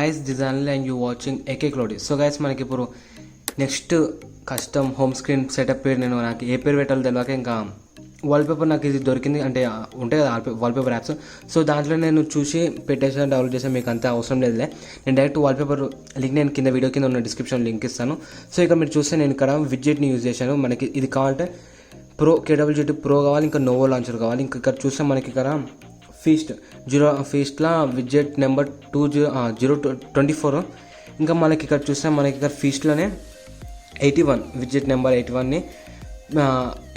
guys, this is Anil and you watching AKcloudy. So guys, మనకి ఇప్పుడు next custom home screen setup పేరు నేను నాకు ఏ పేరు పెట్టాలో తెలియక ఇంకా వాల్పేపర్ నాకు ఇది దొరికింది, అంటే ఉంటాయి కదా వాల్పేపర్ యాప్స్. సో దాంట్లో నేను చూసి పెట్టేసాను, డౌన్లోడ్ చేసాను. మీకు అంత అవసరం లేదులే, నేను డైరెక్ట్ వాల్పేపర్ లింక్ నేను కింద వీడియో కింద ఉన్న డిస్క్రిప్షన్ లింక్ ఇస్తాను. సో ఇక్కడ మీరు చూస్తే నేను ఇక్కడ విడ్జెట్ని యూజ్ చేశాను. మనకి ఇది కావాలంటే KWGT ప్రో కావాలి, ఇంకా నోవో లాంచర్ కావాలి. ఇంకా ఇక్కడ చూస్తే మనకి ఇక్కడ ఫీస్ట్లో విడ్జెట్ నెంబర్ 2024. ఇంకా మనకి ఇక్కడ చూస్తే మనకి ఇక్కడ ఫీస్ట్లోనే 81 విడ్జెట్ నెంబర్ 81ని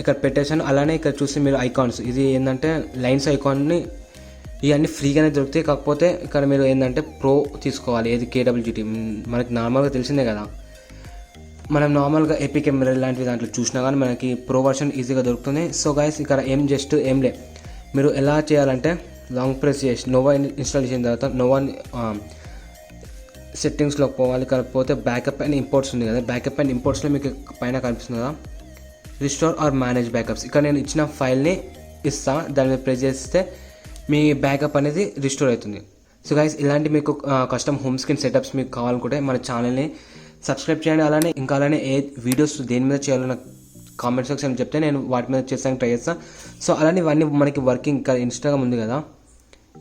ఇక్కడ పెట్టేశాను. అలానే ఇక్కడ చూస్తే మీరు ఐకాన్స్, ఇది ఏంటంటే లైన్స్ ఐకాన్ని ఇవన్నీ ఫ్రీగానే దొరుకుతాయి. కాకపోతే ఇక్కడ మీరు ఏంటంటే ప్రో తీసుకోవాలి. ఏది KWGT మనకి నార్మల్గా తెలిసిందే కదా, మనం నార్మల్గా ఎపిక్ కెమెరా లాంటివి దాంట్లో చూసినా కానీ మనకి ప్రో వర్షన్ ఈజీగా దొరుకుతుంది. సో గైస్, ఇక్కడ ఏం లే, మీరు ఎలా చేయాలంటే లాంగ్ ప్రెస్ చేసి నోవా ఇన్స్టాల్ చేసిన తర్వాత నోవా సెట్టింగ్స్లోకి పోవాలి. కాకపోతే బ్యాకప్ అండ్ ఇంపోర్ట్స్ ఉంది కదా, బ్యాకప్ అండ్ ఇంపోర్ట్స్లో మీకు పైన కనిపిస్తుంది కదా రిస్టోర్ ఆర్ మేనేజ్ బ్యాకప్స్. ఇక్కడ నేను ఇచ్చిన ఫైల్ని ఇస్తా, దాని మీద ప్రెస్ చేస్తే మీ బ్యాకప్ అనేది రిస్టోర్ అవుతుంది. సో గైస్, ఇలాంటి మీకు కస్టమ్ హోమ్ స్క్రీన్ సెటప్స్ మీకు కావాలనుకుంటే మన ఛానల్ని సబ్స్క్రైబ్ చేయండి. అలానే ఏ వీడియోస్ దేని మీద చేయాలో నాకు కామెంట్ సెక్షన్ చెప్తే నేను వాటి మీద చేస్తాను, ట్రై చేస్తాను. సో అలానే ఇవన్నీ మనకి వర్కింగ్. ఇంకా ఇన్స్టాగ్రామ్ ఉంది కదా,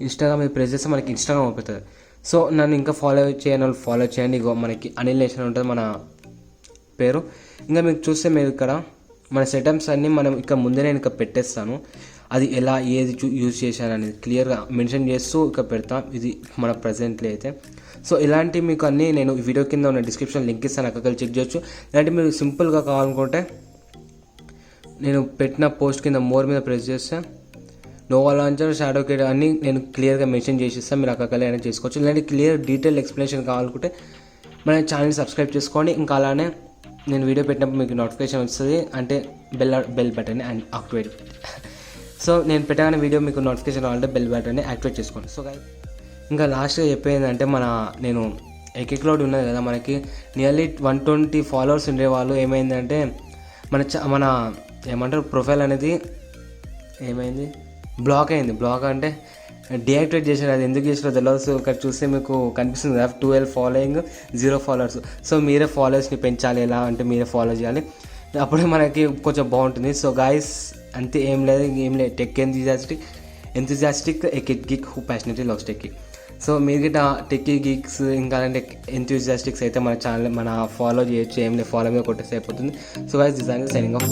ఇన్స్టాగ్రామ్ మీద ప్రెస్ చేస్తే మనకి ఇన్స్టాగ్రామ్ అవుతుంది. సో నన్ను ఇంకా ఫాలో చేయని వాళ్ళు ఫాలో చేయండి. ఇగో మనకి అనిల్ నేషన్ ఉంటుంది మన పేరు. ఇంకా మీకు చూస్తే మీరు ఇక్కడ మన సెటప్స్ అన్నీ మనం ఇక్కడ ముందే నేను ఇక్కడ పెట్టేస్తాను. అది ఎలా ఏది యూజ్ చేశాను అనేది క్లియర్గా మెన్షన్ చేస్తూ ఇక్కడ పెడతాను. ఇది మన ప్రజెంట్లో అయితే. సో ఇలాంటి మీకు అన్నీ నేను వీడియో కింద ఉన్న డిస్క్రిప్షన్ లింక్ ఇస్తాను, అక్కడ చెక్ చేయొచ్చు. ఇలాంటి మీరు సింపుల్గా కావాలనుకుంటే నేను పెట్టిన పోస్ట్ కింద మోర్ మీద ప్రెస్ చేస్తే నోవా లాంచర్, షాడో కిట్ అన్నీ నేను క్లియర్గా మెన్షన్ చేసి ఇస్తాను. మీరు అక్కడ అయినా చేసుకోవచ్చు. ఇలాంటి క్లియర్ డీటెయిల్ ఎక్స్ప్లెనేషన్ కావాలనుకుంటే మన ఛానల్ని సబ్స్క్రైబ్ చేసుకోండి. ఇంకా అలానే నేను వీడియో పెట్టినప్పుడు మీకు నోటిఫికేషన్ వస్తుంది, అంటే బెల్ బటన్ని యాక్టివేట్. సో నేను పెట్టగానే వీడియో మీకు నోటిఫికేషన్ కావాలంటే బెల్ బటన్ని యాక్టివేట్ చేసుకోండి. సో ఇంకా లాస్ట్గా చెప్పేందంటే నేను AKcloudy ఉన్నది కదా, మనకి నియర్లీ 120 ఫాలోవర్స్ ఉండేవాళ్ళు. ఏమైందంటే మన ఏమంటారు ప్రొఫైల్ అనేది ఏమైంది, బ్లాక్ అయింది. బ్లాక్ అంటే డియాక్టివేట్ చేశారు. అది ఎందుకు చేసారో తెలియదు. సో ఇక్కడ చూస్తే మీకు కనిపిస్తుంది కదా 12 ఫాలోయింగ్ 0 ఫాలోవర్స్. సో మీరే ఫాలోవర్స్ని పెంచాలి. ఎలా అంటే మీరే ఫాలో చేయాలి, అప్పుడే మనకి కొంచెం బాగుంటుంది. సో గాయస్, అంతే, ఏం లేదు tech enthusiastic geek who passionately loves tech. So మీరు గిట్ట టెక్కీ గీక్స్ ఇంకా అంటే ఎంతూజియాస్టిక్స్ అయితే మన ఛానల్ ఫాలో చేయొచ్చు. ఏం లేదు, ఫాలో మీద కొట్టేస్తే అయిపోతుంది. So guys, this is signing off.